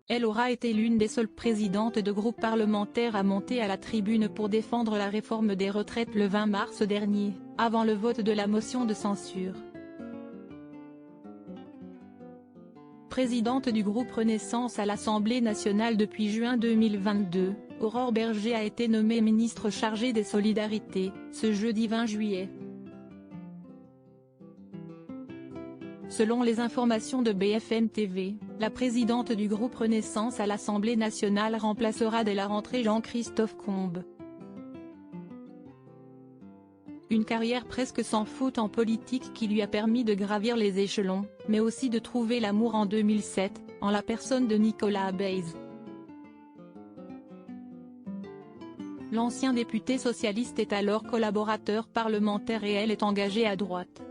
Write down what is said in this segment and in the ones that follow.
Elle aura été l'une des seules présidentes de groupe parlementaire à monter à la tribune pour défendre la réforme des retraites le 20 mars dernier, avant le vote de la motion de censure. Présidente du groupe Renaissance à l'Assemblée nationale depuis juin 2022, Aurore Bergé a été nommée ministre chargée des Solidarités, ce jeudi 20 juillet. Selon les informations de BFM TV, la présidente du groupe Renaissance à l'Assemblée nationale remplacera dès la rentrée Jean-Christophe Combe. Une carrière presque sans faute en politique qui lui a permis de gravir les échelons, mais aussi de trouver l'amour en 2007, en la personne de Nicolas Bayes. L'ancien député socialiste est alors collaborateur parlementaire et elle est engagée à droite.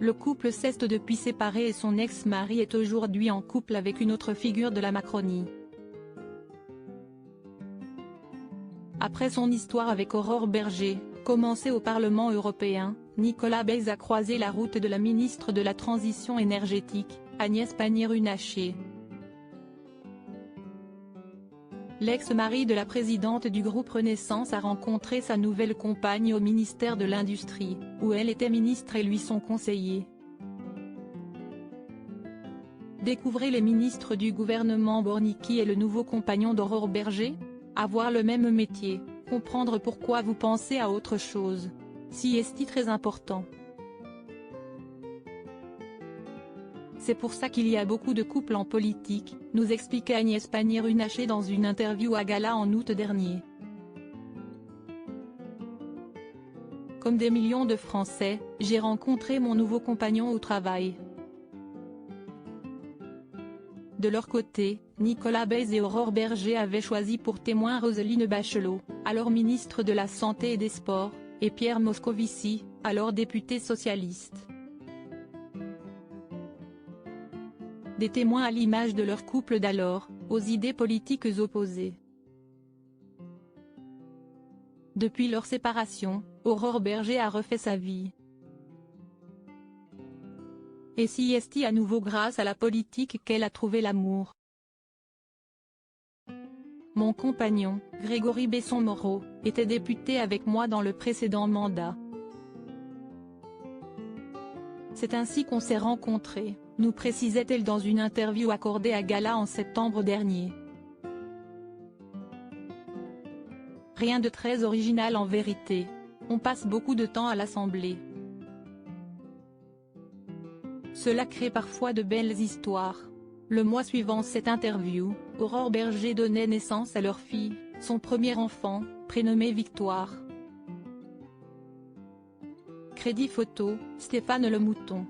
Le couple s'est depuis séparé et son ex-mari est aujourd'hui en couple avec une autre figure de la Macronie. Après son histoire avec Aurore Bergé, commencée au Parlement européen, Nicolas Bayes a croisé la route de la ministre de la Transition énergétique, Agnès Pannier-Runacher. L'ex-mari de la présidente du groupe Renaissance a rencontré sa nouvelle compagne au ministère de l'Industrie, où elle était ministre et lui son conseiller. Découvrez les ministres du gouvernement Borny qui est le nouveau compagnon d'Aurore Bergé. Avoir le même métier, comprendre pourquoi vous pensez à autre chose. Si est-il très important. C'est pour ça qu'il y a beaucoup de couples en politique, nous expliquait Agnès Pannier-Runacher dans une interview à Gala en août dernier. Comme des millions de Français, j'ai rencontré mon nouveau compagnon au travail. De leur côté, Nicolas Bayes et Aurore Bergé avaient choisi pour témoin Roselyne Bachelot, alors ministre de la Santé et des Sports, et Pierre Moscovici, alors député socialiste. Des témoins à l'image de leur couple d'alors, aux idées politiques opposées. Depuis leur séparation, Aurore Bergé a refait sa vie. Et si est-il à nouveau grâce à la politique qu'elle a trouvé l'amour. Mon compagnon, Grégory Besson-Moreau, était député avec moi dans le précédent mandat. C'est ainsi qu'on s'est rencontrés, nous précisait-elle dans une interview accordée à Gala en septembre dernier. Rien de très original en vérité. On passe beaucoup de temps à l'Assemblée. Cela crée parfois de belles histoires. Le mois suivant cette interview, Aurore Bergé donnait naissance à leur fille, son premier enfant, prénommé Victoire. Crédit photo, Stéphane Le Mouton.